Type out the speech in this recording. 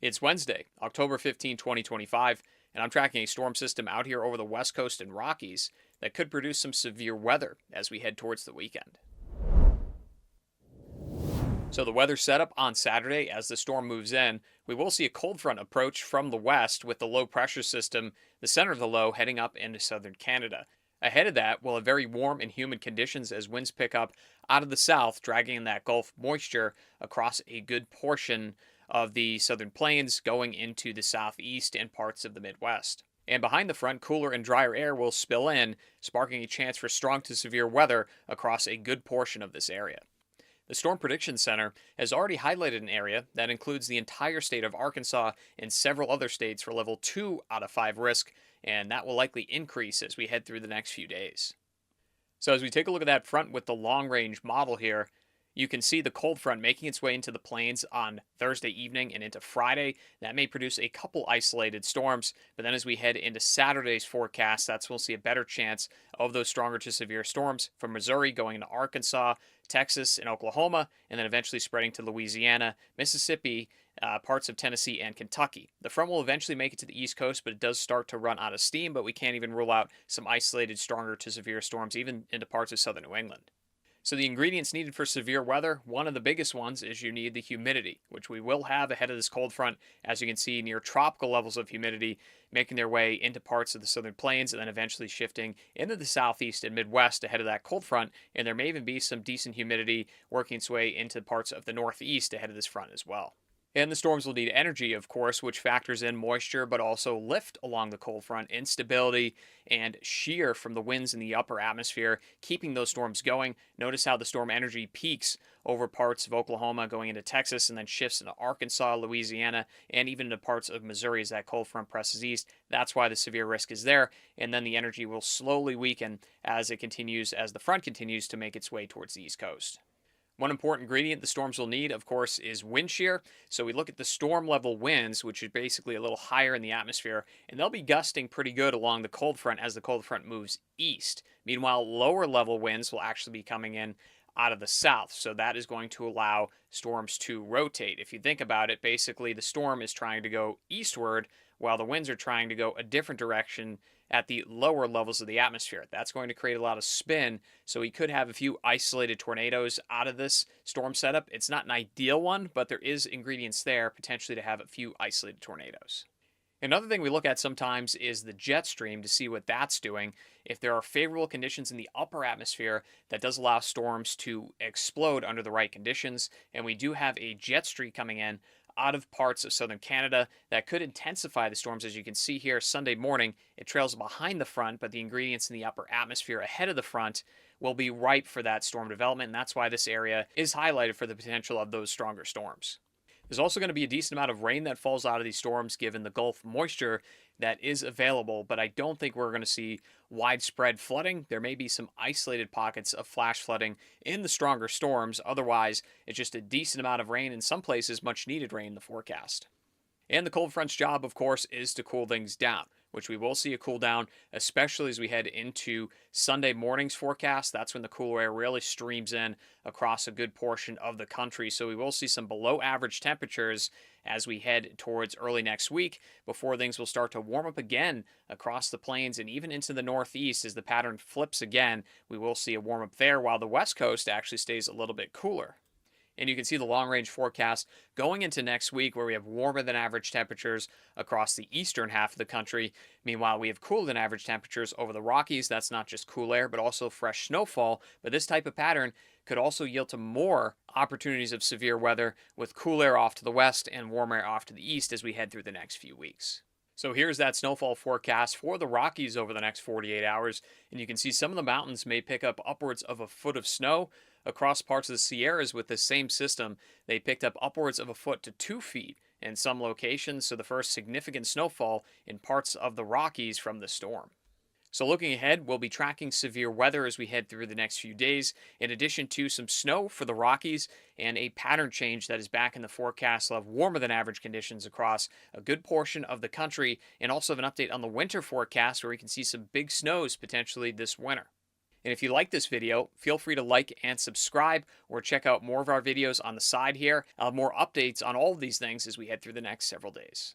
It's Wednesday, October 15, 2025, and I'm tracking a storm system out here over the West Coast and Rockies that could produce some severe weather as we head towards the weekend. So, the weather setup on Saturday as the storm moves in, we will see a cold front approach from the west with the low pressure system, the center of the low, heading up into southern Canada. Ahead of that, we'll have very warm and humid conditions as winds pick up out of the south, dragging in that Gulf moisture across a good portion of the southern plains, going into the southeast and parts of the Midwest. And behind the front, cooler and drier air will spill in, sparking a chance for strong to severe weather across a good portion of this area. The Storm Prediction Center has already highlighted an area that includes the entire state of Arkansas and several other states for level 2 out of 5 risk, and that will likely increase as we head through the next few days. So, as we take a look at that front with the long range model here, you can see the cold front making its way into the plains on Thursday evening and into Friday. That may produce a couple isolated storms, but then as we head into Saturday's forecast, that's when we'll see a better chance of those stronger to severe storms from Missouri going into Arkansas, Texas, and Oklahoma, and then eventually spreading to Louisiana, Mississippi, parts of Tennessee, and Kentucky. The front will eventually make it to the East Coast, but it does start to run out of steam, but we can't even rule out some isolated stronger to severe storms even into parts of southern New England. So the ingredients needed for severe weather, one of the biggest ones is you need the humidity, which we will have ahead of this cold front, as you can see near tropical levels of humidity, making their way into parts of the southern plains and then eventually shifting into the southeast and Midwest ahead of that cold front. And there may even be some decent humidity working its way into parts of the northeast ahead of this front as well. And the storms will need energy, of course, which factors in moisture, but also lift along the cold front, instability, and shear from the winds in the upper atmosphere, keeping those storms going. Notice how the storm energy peaks over parts of Oklahoma going into Texas and then shifts into Arkansas, Louisiana, and even into parts of Missouri as that cold front presses east. That's why the severe risk is there. And then the energy will slowly weaken as the front continues to make its way towards the East Coast. One important ingredient the storms will need, of course, is wind shear. So we look at the storm level winds, which is basically a little higher in the atmosphere, and they'll be gusting pretty good along the cold front as the cold front moves east. Meanwhile, lower level winds will actually be coming in out of the south. So that is going to allow storms to rotate. If you think about it, basically the storm is trying to go eastward while the winds are trying to go a different direction at the lower levels of the atmosphere. That's going to create a lot of spin, so we could have a few isolated tornadoes out of this storm setup. It's not an ideal one, but there is ingredients there potentially to have a few isolated tornadoes. Another thing we look at sometimes is the jet stream to see what that's doing. If there are favorable conditions in the upper atmosphere, that does allow storms to explode under the right conditions, and we do have a jet stream coming in out of parts of southern Canada that could intensify the storms. As you can see here, Sunday morning, it trails behind the front, but the ingredients in the upper atmosphere ahead of the front will be ripe for that storm development, and that's why this area is highlighted for the potential of those stronger storms. There's also going to be a decent amount of rain that falls out of these storms given the Gulf moisture that is available, but I don't think we're going to see widespread flooding. There may be some isolated pockets of flash flooding in the stronger storms. Otherwise, it's just a decent amount of rain, in some places much needed rain in the forecast. And the cold front's job, of course, is to cool things down, which we will see a cool down, especially as we head into Sunday morning's forecast. That's when the cooler air really streams in across a good portion of the country. So we will see some below average temperatures as we head towards early next week before things will start to warm up again across the plains and even into the northeast. As the pattern flips again, we will see a warm up there while the west coast actually stays a little bit cooler. And you can see the long range forecast going into next week where we have warmer than average temperatures across the eastern half of the country. Meanwhile, we have cooler than average temperatures over the Rockies. That's not just cool air, but also fresh snowfall. But this type of pattern could also yield to more opportunities of severe weather with cool air off to the west and warm air off to the east as we head through the next few weeks. So here's that snowfall forecast for the Rockies over the next 48 hours. And you can see some of the mountains may pick up upwards of a foot of snow. Across parts of the Sierras with the same system, they picked up upwards of a foot to 2 feet in some locations. So the first significant snowfall in parts of the Rockies from the storm. So looking ahead, we'll be tracking severe weather as we head through the next few days, in addition to some snow for the Rockies and a pattern change that is back in the forecast of warmer than average conditions across a good portion of the country, and also have an update on the winter forecast where we can see some big snows potentially this winter. And if you like this video, feel free to like and subscribe, or check out more of our videos on the side here. I'll have more updates on all of these things as we head through the next several days.